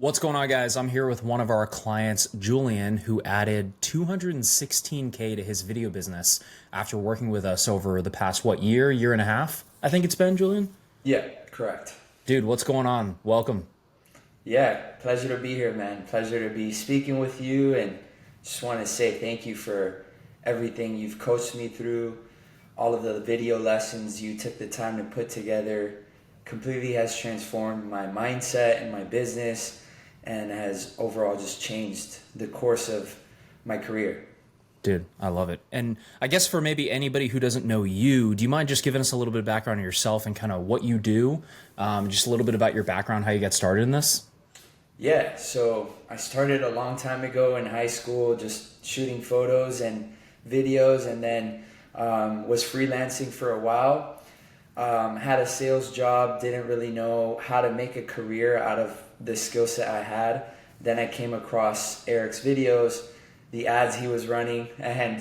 What's going on, guys? I'm here with one of our clients, Julian, who added 216K to his video business after working with us over the past, year and a half? I think it's been, Julian. Yeah, correct. Dude, what's going on? Welcome. Yeah, pleasure to be here, man. Pleasure to be speaking with you, and just want to say thank you for everything you've coached me through, all of the video lessons you took the time to put together. Completely has transformed my mindset and my business, and has overall just changed the course of my career. Dude, I love it. And I guess for maybe anybody who doesn't know you, do you mind just giving us a little bit of background on yourself and kind of what you do? Just a little bit about your background, how you got started in this? Yeah, so I started a long time ago in high school, just shooting photos and videos, and then was freelancing for a while. Had a sales job, didn't really know how to make a career out of the skill set I had. Then I came across Eric's videos, the ads he was running, and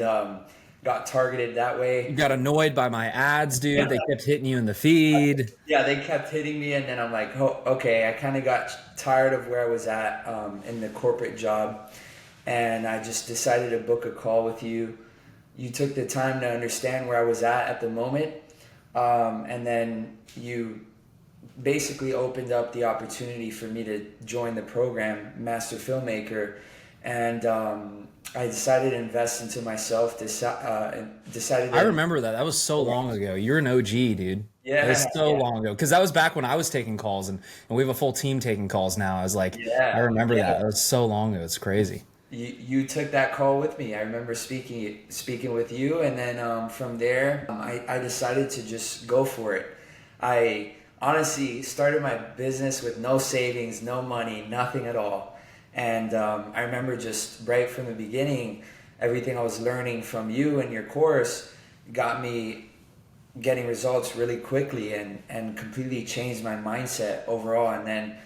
got targeted that You way. got annoyed by my ads, dude. They kept hitting you in the feed. Yeah, they kept hitting me, and then I'm like, oh, okay. I kind of got tired of where I was at in the corporate job, and I just decided to book a call with you. You took the time to understand where I was at the moment, and then you basically opened up the opportunity for me to join the program, Master Filmmaker, and I decided to invest into myself. Decided I to, remember that. That was so long ago. You're an OG, dude. That yeah, was so yeah, long ago. Because that was back when I was taking calls, and we have a full team taking calls now. I was like, I yeah, remember that. yeah. That was so long ago. It's crazy. You took that call with me. I remember speaking with you, and then from there, I decided to just go for it. I honestly started my business with no savings, no money, nothing at all. And I remember just right from the beginning, everything I was learning from you and your course got me getting results really quickly, and completely changed my mindset overall. And then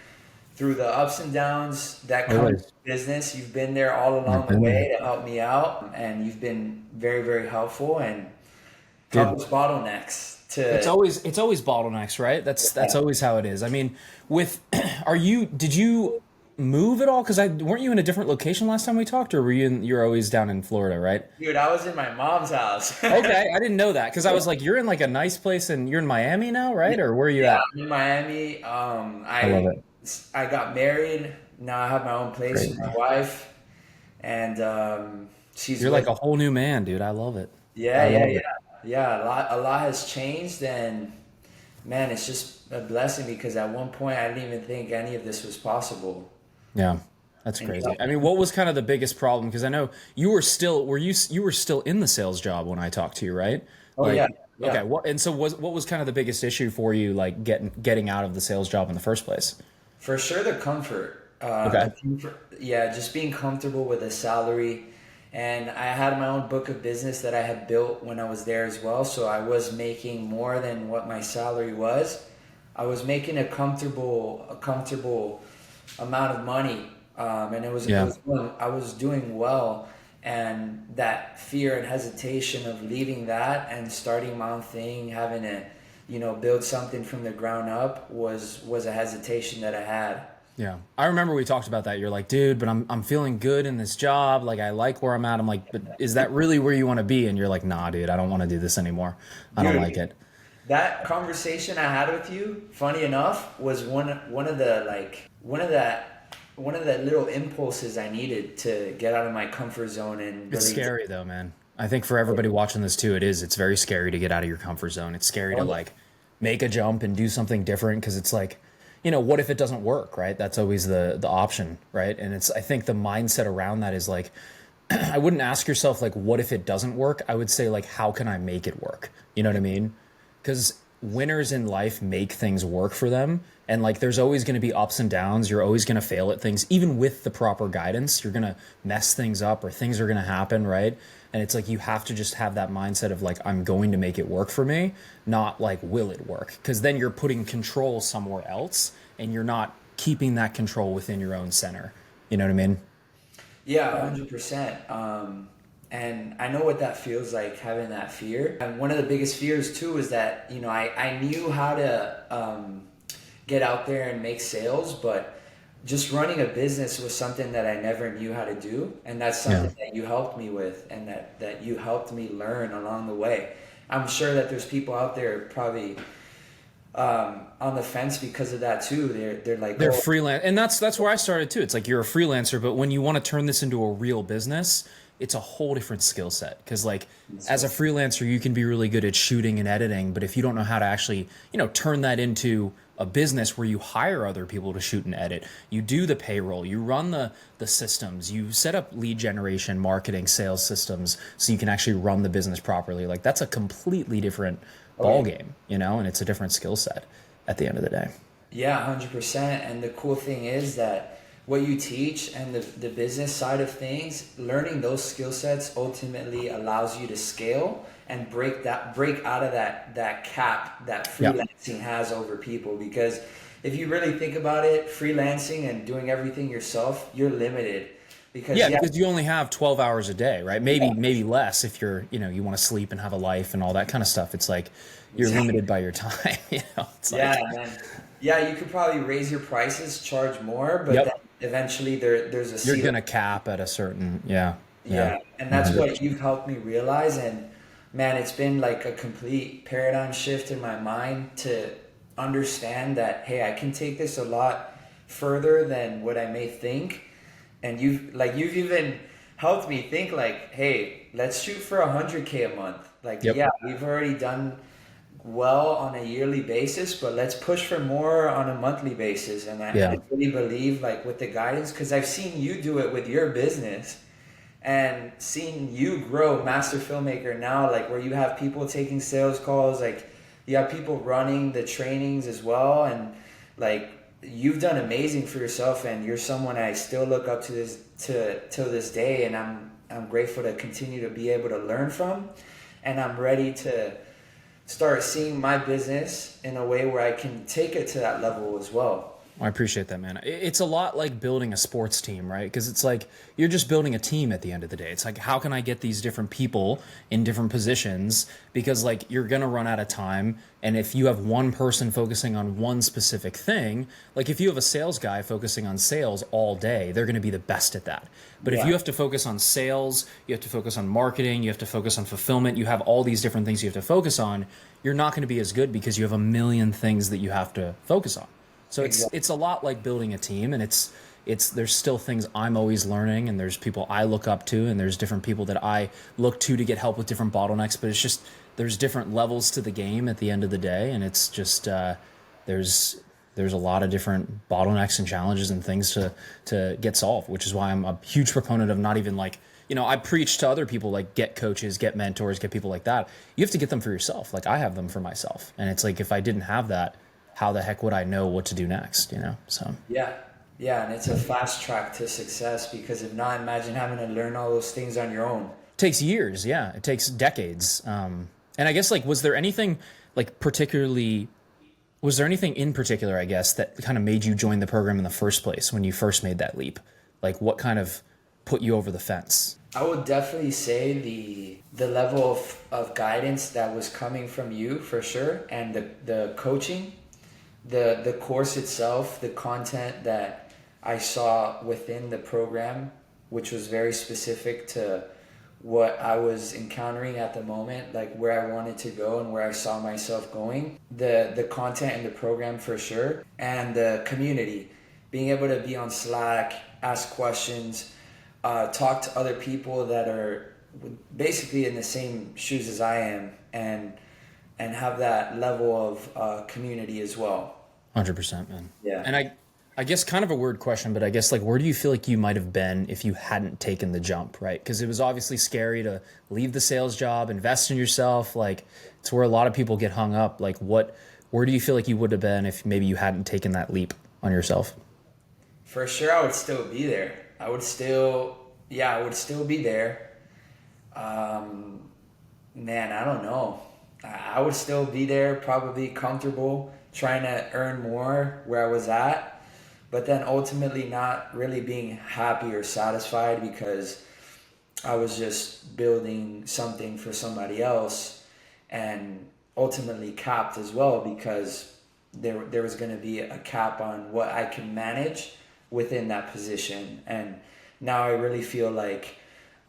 through the ups and downs that come with Always. business, you've been there all I've along the been there. way to help me out, and you've been very, very helpful, and Dude, countless bottlenecks it's to. always bottlenecks, right? That's Yeah. always how it is. I mean, with did you move at all? Because I weren't you in a different location last time we talked, or you're always down in Florida, right? Dude, I was in my mom's house. Okay, I didn't know that because I was like, you're in like a nice place and you're in Miami now, Yeah, right? Or where are you yeah, at? I'm in Miami. I love it. I got married. Now I have my own place with my Crazy. wife, and she's You're like with. a whole new man, dude. I love it. Yeah, I yeah, love yeah, it. yeah. A lot has changed, and man, it's just a blessing because at one point I didn't even think any of this was possible. Yeah, that's And crazy. I mean, what was kind of the biggest problem? Because I know you were still in the sales job when I talked to you, right? oh Like, yeah, okay, yeah, what was kind of the biggest issue for you, like getting out of the sales job in the first place? for sure the comfort. Okay, Yeah, just being comfortable with a salary, and I had my own book of business that I had built when I was there as well. So I was making more than what my salary was. I was making a comfortable amount of money, and yeah, I was doing well. And that fear and hesitation of leaving that and starting my own thing, having to, build something from the ground up was a hesitation that I had. yeah. I remember we talked about that. You're like, dude, but I'm feeling good in this job. Like, I like where I'm at. I'm like, but is that really where you want to be? And you're like, nah, dude, I don't want to do this anymore. I don't like Dude, it. that conversation I had with you, funny enough, was one of the like one of the little impulses I needed to get out of my comfort zone and It's really. scary though, man. I think for everybody watching this too, it's very scary to get out of your comfort zone. It's scary to Oh, like make a jump and do something different because it's like, what if it doesn't work, right? That's always the option, right? And it's I think the mindset around that is like I wouldn't ask yourself like what if it doesn't work? I would say like how can I make it work? You know what I mean? Because winners in life make things work for them. And like there's always going to be ups and downs. You're always going to fail at things. Even with the proper guidance, you're going to mess things up or things are going to happen, right? And it's like you have to just have that mindset of like, I'm going to make it work for me, not like, will it work? Because then you're putting control somewhere else and you're not keeping that control within your own center. You know what I mean? yeah, 100%. And I know what that feels like, having that fear. And one of the biggest fears too is that, I knew how to get out there and make sales, but just running a business was something that I never knew how to do, and that's Yeah. something that you helped me with, and that you helped me learn along the way. I'm sure that there's people out there probably on the fence because of that too. They're like, They're oh, freelance, and that's where I started too. It's like you're a freelancer, but when you want to turn this into a real business, it's a whole different skill set. Because like as a freelancer, you can be really good at shooting and editing, but if you don't know how to actually, turn that into a business where you hire other people to shoot and edit, you do the payroll, you run the systems, you set up lead generation, marketing, sales systems, so you can actually run the business properly. Like that's a completely different oh ball yeah. game, and it's a different skill set at the end of the day. Yeah, 100%. And the cool thing is that what you teach and the business side of things, learning those skill sets ultimately allows you to scale and break out of that cap that Yeah. freelancing has over people. Because if you really think about it, freelancing and doing everything yourself, you're limited. Because Yeah, yeah, because you only have 12 hours a day, right? Maybe yeah, maybe less if you want to sleep and have a life and all that kind of stuff. It's like you're exactly. limited by your time, It's Yeah, like, man. Yeah, you could probably raise your prices, charge more, but then yep, eventually there's a you're ceiling. gonna cap at a certain, yeah, yeah, Yeah, and that's what 100%. you've helped me realize. And man, it's been like a complete paradigm shift in my mind to understand that, hey, I can take this a lot further than what I may think. And you've even helped me think like, hey, let's shoot for 100K a month. Like, Yep. yeah, we've already done well on a yearly basis, but let's push for more on a monthly basis. And I Yeah. really believe like with the guidance, because I've seen you do it with your business and seeing you grow master filmmaker now, like where you have people taking sales calls, like you have people running the trainings as well, and like you've done amazing for yourself, and you're someone I still look up to this to till this day, and I'm grateful to continue to be able to learn from, and I'm ready to start seeing my business in a way where I can take it to that level as well. I appreciate that, man. It's a lot like building a sports team, right? Because it's like you're just building a team at the end of the day. It's like, how can I get these different people in different positions? Because, like, you're going to run out of time. And if you have one person focusing on one specific thing, like if you have a sales guy focusing on sales all day, they're going to be the best at that. But if Yeah, you have to focus on sales, you have to focus on marketing, you have to focus on fulfillment, you have all these different things you have to focus on, you're not going to be as good because you have a million things that you have to focus on. So exactly. it's a lot like building a team, and it's there's still things I'm always learning, and there's people I look up to, and there's different people that I look to get help with different bottlenecks. But it's just there's different levels to the game at the end of the day, and it's just there's there's a lot of different bottlenecks and challenges and things to get solved, which is why I'm a huge proponent of not even like I preach to other people like get coaches, get mentors, get people like that. You have to get them for yourself. Like I have them for myself, and it's like if I didn't have that, how the heck would I know what to do next? So Yeah. Yeah, and it's a fast track to success because if not, imagine having to learn all those things on your own. it takes years. Yeah, it takes decades. And I guess like, was there anything like particularly? Was there anything in particular, I guess, that kind of made you join the program in the first place when you first made that leap? Like, what kind of put you over the fence? I would definitely say the level of guidance that was coming from you for sure, and the coaching, the course itself, the content that I saw within the program, which was very specific to what I was encountering at the moment, like where I wanted to go and where I saw myself going. The content in the program for sure, and the community, being able to be on Slack, ask questions, talk to other people that are basically in the same shoes as I am, and have that level of community as well. 100%, man. Yeah. And I guess kind of a weird question, but I guess like where do you feel like you might have been if you hadn't taken the jump, right? Because it was obviously scary to leave the sales job, invest in yourself. Like it's where a lot of people get hung up. Like where do you feel like you would have been if maybe you hadn't taken that leap on yourself? For sure, I would still be there. I would still be there. Um, Man, I don't know. I would still be there, probably comfortable, trying to earn more where I was at, but then ultimately not really being happy or satisfied because I was just building something for somebody else, and ultimately capped as well because there was going to be a cap on what I can manage within that position. And now I really feel like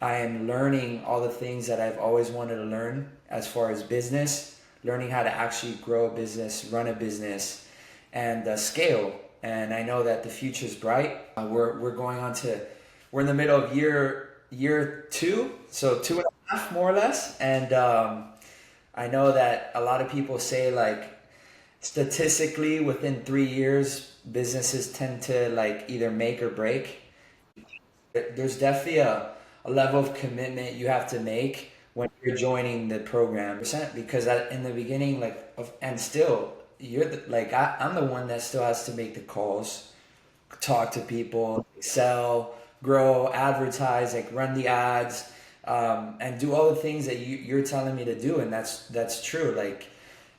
I am learning all the things that I've always wanted to learn as far as business, learning how to actually grow a business, run a business, and scale. And I know that the future is bright. We're in the middle of year 2, so 2.5 more or less. And I know that a lot of people say, like, statistically within 3 years, businesses tend to like either make or break. There's definitely a level of commitment you have to make when you're joining the program, because in the beginning, and still, I'm the one that still has to make the calls, talk to people, sell, grow, advertise, like run the ads, and do all the things that you're telling me to do. And that's true. Like,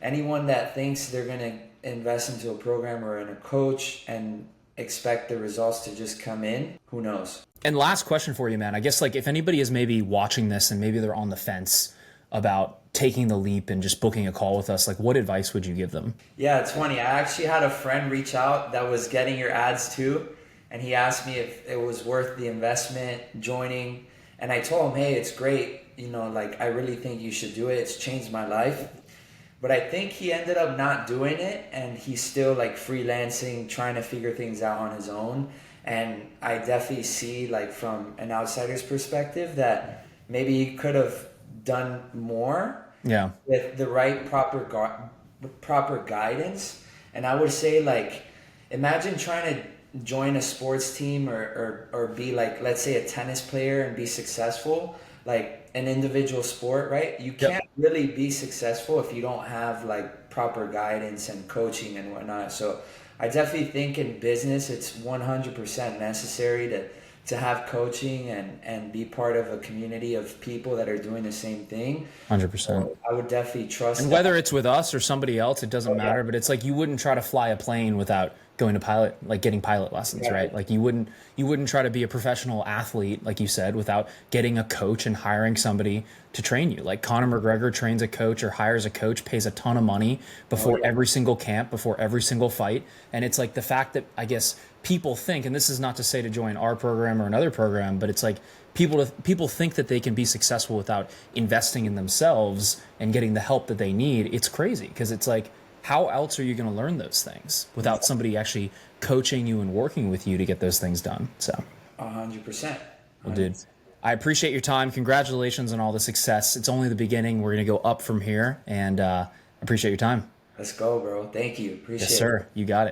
anyone that thinks they're going to invest into a program or in a coach and expect the results to just come in, who knows? And last question for you, man. I guess, like, if anybody is maybe watching this and maybe they're on the fence about taking the leap and just booking a call with us, like, what advice would you give them? Yeah, it's funny. I actually had a friend reach out that was getting your ads too, and he asked me if it was worth the investment joining. And I told him, hey, it's great. Like, I really think you should do it. It's changed my life. But I think he ended up not doing it, and he's still like freelancing, trying to figure things out on his own. And I definitely see, like, from an outsider's perspective, that maybe he could have done more with the right proper guidance. And I would say, like, imagine trying to join a sports team or be, like, let's say a tennis player and be successful, like an individual sport, right? You can't really be successful if you don't have like proper guidance and coaching and whatnot. So I definitely think in business it's 100% necessary to have coaching and be part of a community of people that are doing the same thing. 100%. So I would definitely trust And that. whether it's with us or somebody else, it doesn't matter. But it's like, you wouldn't try to fly a plane without going to getting pilot lessons, right? Like, you wouldn't try to be a professional athlete, like you said, without getting a coach and hiring somebody to train you. Like, Conor McGregor trains a coach or hires a coach, pays a ton of money before every single camp, before every single fight. And it's like, the fact that, I guess, people think, and this is not to say to join our program or another program, but it's like, people think that they can be successful without investing in themselves and getting the help that they need. It's crazy, because it's like, how else are you going to learn those things without somebody actually coaching you and working with you to get those things done? So 100%. Well, dude, I appreciate your time. Congratulations on all the success. It's only the beginning. We're going to go up from here, and appreciate your time. Let's go, bro. Thank you. Appreciate it. Yes, sir. You got it.